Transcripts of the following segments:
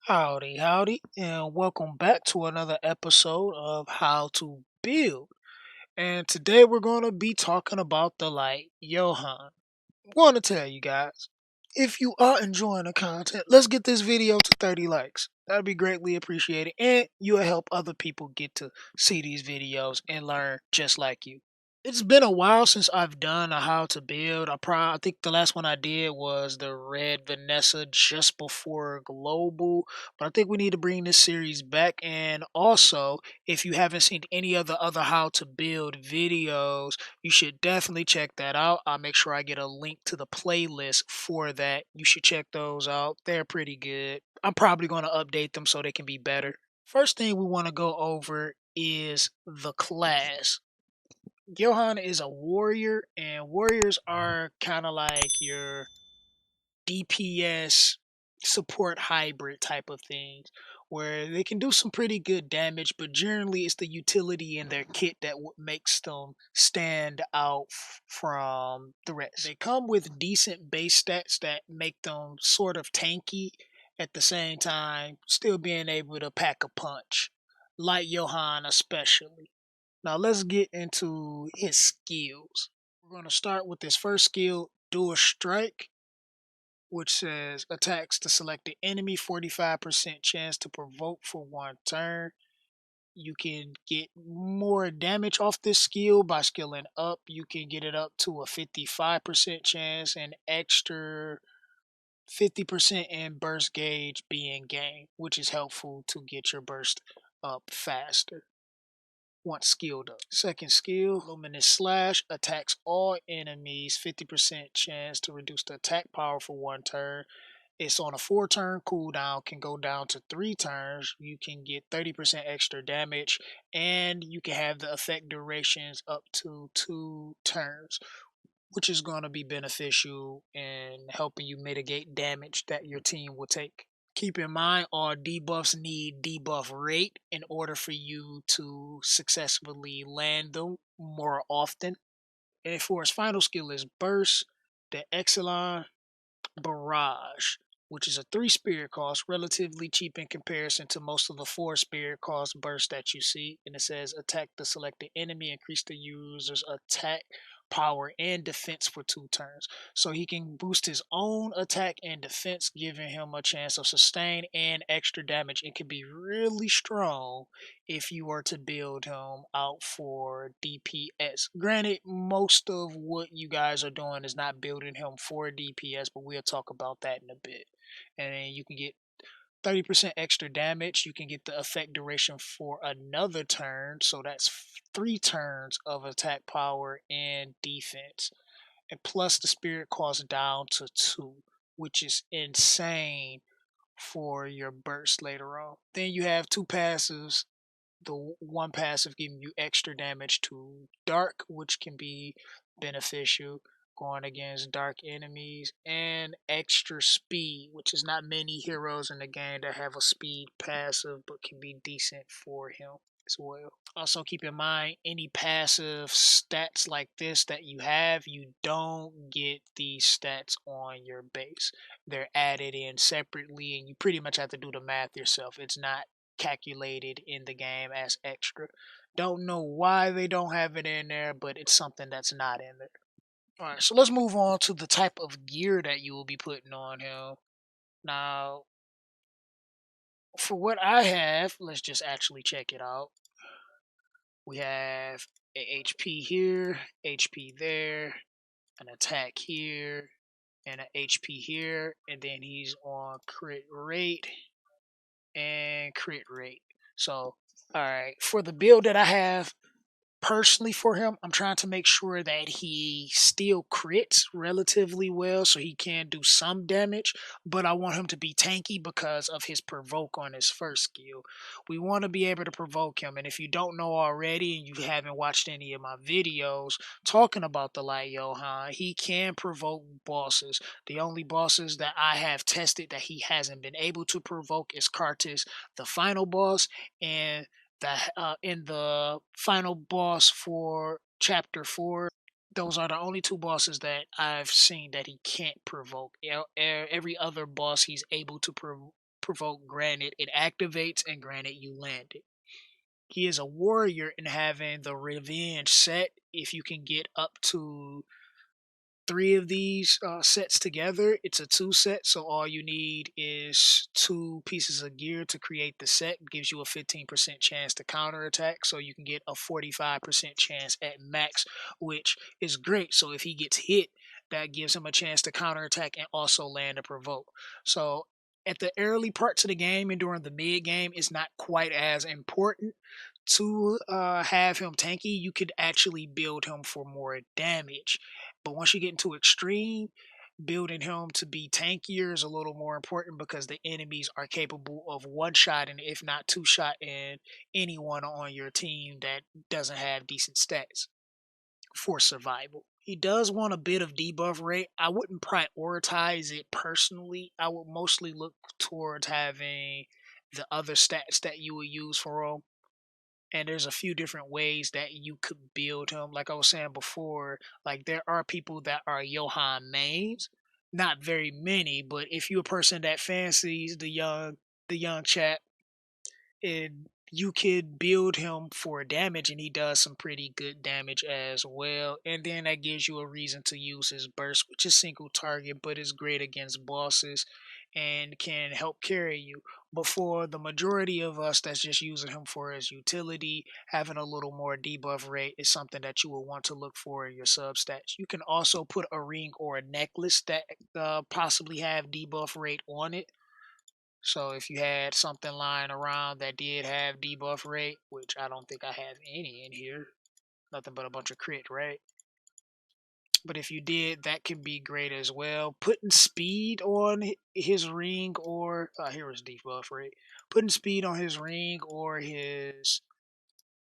Howdy, howdy, and welcome back to another episode of How to Build. And today we're going to be talking about the light Johan. Want to tell you guys, if you are enjoying the content, let's get this video to 30 likes. That'd be greatly appreciated, and you'll help other people get to see these videos and learn just like you. It's been a while since I've done a how to build. I think the last one I did was the Red Vanessa just before Global. But I think we need to bring this series back. And also, if you haven't seen any of the other how to build videos, you should definitely check that out. I'll make sure I get a link to the playlist for that. You should check those out. They're pretty good. I'm probably going to update them so they can be better. First thing we want to go over is the class. Johan is a warrior, and warriors are kind of like your DPS support hybrid type of things, where they can do some pretty good damage, but generally it's the utility in their kit that makes them stand out from the rest. They come with decent base stats that make them sort of tanky at the same time, still being able to pack a punch, like Johan especially. Now let's get into his skills. We're going to start with his first skill, Dual Strike, which says attacks the selected enemy, 45% chance to provoke for one turn. You can get more damage off this skill by skilling up. You can get it up to a 55% chance and extra 50% in burst gauge being gained, which is helpful to get your burst up faster once skilled up. Second skill, Luminous Slash, attacks all enemies, 50% chance to reduce the attack power for one turn. It's on a 4-turn cooldown, can go down to 3 turns. You can get 30% extra damage, and you can have the effect durations up to 2 turns, which is going to be beneficial in helping you mitigate damage that your team will take. Keep in mind, all debuffs need debuff rate in order for you to successfully land them more often. And for his final skill is Burst, the Exelon Barrage, which is a 3 spirit cost, relatively cheap in comparison to most of the 4 spirit cost bursts that you see. And it says attack the selected enemy, increase the user's attack power and defense for 2 turns. So he can boost his own attack and defense, giving him a chance of sustain and extra damage. It can be really strong if you were to build him out for DPS. Granted, most of what you guys are doing is not building him for DPS, but we'll talk about that in a bit. And then you can get 30% extra damage. You can get the effect duration for another turn, so that's 3 turns of attack power and defense. And plus the spirit cost down to 2, which is insane for your burst later on. Then you have 2 passives. The one passive giving you extra damage to dark, which can be beneficial going against dark enemies, and extra speed, which is not many heroes in the game that have a speed passive, but can be decent for him as well. Also keep in mind, any passive stats like this that you have, you don't get these stats on your base. They're added in separately, and you pretty much have to do the math yourself. It's not calculated in the game as extra. Don't know why they don't have it in there, but it's something that's not in there. Alright, so let's move on to the type of gear that you will be putting on him. Now, for what I have, let's just actually check it out. We have a HP here, HP there, an attack here, and an HP here, and then he's on crit rate and crit rate. So, alright, for the build that I have, personally for him, I'm trying to make sure that he still crits relatively well so he can do some damage, but I want him to be tanky because of his provoke on his first skill. We want to be able to provoke him, and if you don't know already and you haven't watched any of my videos talking about the Light Johan, he can provoke bosses. The only bosses that I have tested that he hasn't been able to provoke is Kartis, the final boss, and in the final boss for chapter 4. Those are the only 2 bosses that I've seen that he can't provoke. Every other boss he's able to provoke granted it activates and granted you land it. He is a warrior in having the revenge set. If you can get up to three of these sets together, it's a two set. So all you need is two pieces of gear to create the set. It gives you a 15% chance to counterattack. So you can get a 45% chance at max, which is great. So if he gets hit, that gives him a chance to counterattack and also land a provoke. So at the early parts of the game and during the mid game, it's not quite as important to have him tanky. You could actually build him for more damage. But once you get into extreme, building him to be tankier is a little more important because the enemies are capable of one-shotting, if not two-shotting, anyone on your team that doesn't have decent stats for survival. He does want a bit of debuff rate. I wouldn't prioritize it personally. I would mostly look towards having the other stats that you would use for him, and there's a few different ways that you could build him. Like I was saying before, like there are people that are Johan mains, not very many, but if you're a person that fancies the young chap, and you could build him for damage, and he does some pretty good damage as well. And then that gives you a reason to use his burst, which is single target, but is great against bosses and can help carry you. But for the majority of us that's just using him for his utility, having a little more debuff rate is something that you will want to look for in your substats. You can also put a ring or a necklace that possibly have debuff rate on it. So if you had something lying around that did have debuff rate, which I don't think I have any in here, nothing but a bunch of crit, right? But if you did, that could be great as well. Putting speed on his ring or here is debuff rate. Putting speed on his ring or his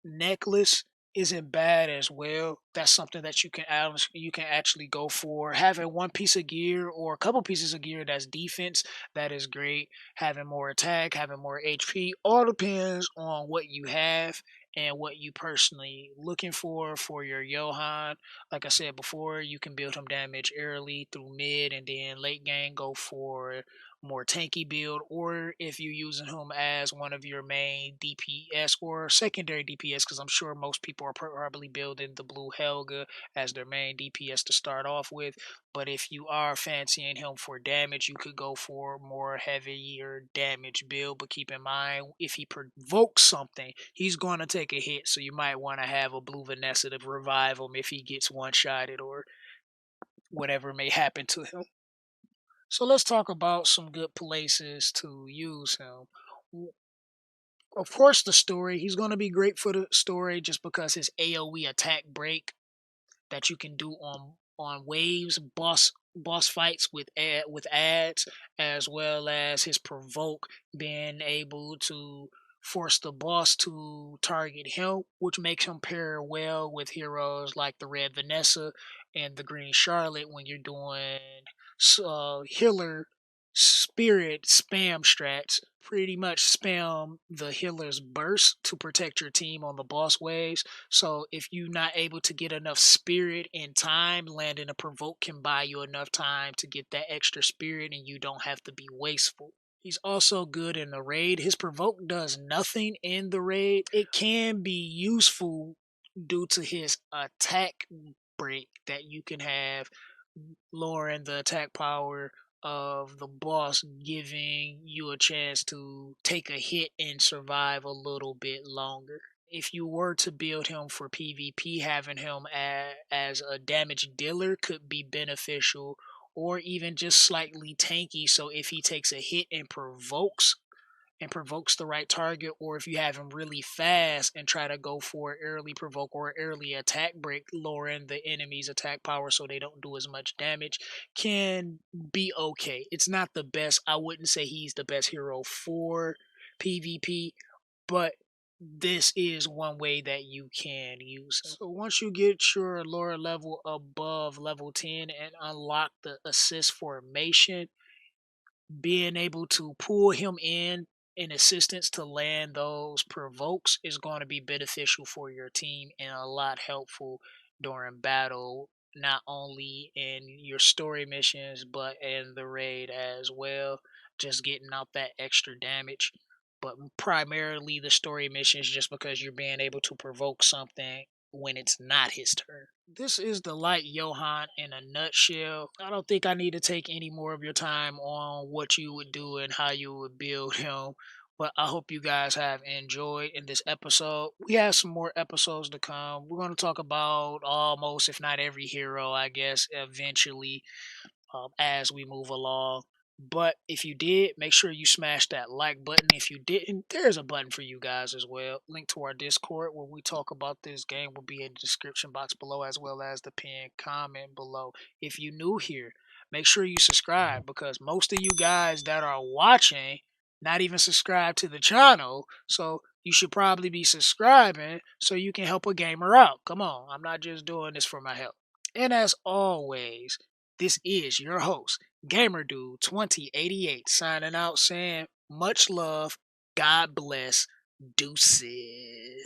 necklace isn't bad as well. That's something that you can actually go for. Having one piece of gear or a couple pieces of gear that's defense, that is great. Having more attack, having more HP, all depends on what you have and what you personally looking for your Johan. Like I said before, you can build him damage early through mid and then late game go for more tanky build, or if you're using him as one of your main DPS or secondary DPS, because I'm sure most people are probably building the Blue Helga as their main DPS to start off with. But if you are fancying him for damage, you could go for more heavier damage build. But keep in mind, if he provokes something, he's going to take a hit. So you might want to have a Blue Vanessa to revive him if he gets one-shotted or whatever may happen to him. So let's talk about some good places to use him. Of course, the story. He's going to be great for the story just because his AoE attack break that you can do on waves, boss fights with ads, as well as his provoke being able to force the boss to target him, which makes him pair well with heroes like the Red Vanessa and the Green Charlotte when you're doing healer spirit spam strats. Pretty much spam the healer's burst to protect your team on the boss waves. So if you're not able to get enough spirit in time, landing a provoke can buy you enough time to get that extra spirit and you don't have to be wasteful. He's also good in the raid. His provoke does nothing in the raid. It can be useful due to his attack break that you can have, lowering the attack power of the boss, giving you a chance to take a hit and survive a little bit longer. If you were to build him for PvP, having him as a damage dealer could be beneficial, or even just slightly tanky. So if he takes a hit and provokes the right target, or if you have him really fast and try to go for early provoke or early attack break, lowering the enemy's attack power so they don't do as much damage, can be okay. It's not the best. I wouldn't say he's the best hero for PvP, but this is one way that you can use him. So once you get your lower level above level 10 and unlock the assist formation, being able to pull him in assistance to land those provokes is going to be beneficial for your team and a lot helpful during battle, not only in your story missions but in the raid as well. just getting out that extra damage. But primarily the story missions, just because you're being able to provoke something when it's not his turn. This is the light Johan in a nutshell. I don't think I need to take any more of your time on what you would do and how you would build him. But I hope you guys have enjoyed in this episode. We have some more episodes to come. We're going to talk about almost, if not every hero, I guess, eventually, as we move along. But if you did, make sure you smash that like button. If you didn't, there's a button for you guys as well. Link to our Discord where we talk about this game will be in the description box below, as well as the pinned comment below. If you're new here, make sure you subscribe, because most of you guys that are watching not even subscribe to the channel. So you should probably be subscribing so you can help a gamer out. Come on, I'm not just doing this for my help. And as always, this is your host, GamerDude2088, signing out saying much love, God bless, deuces.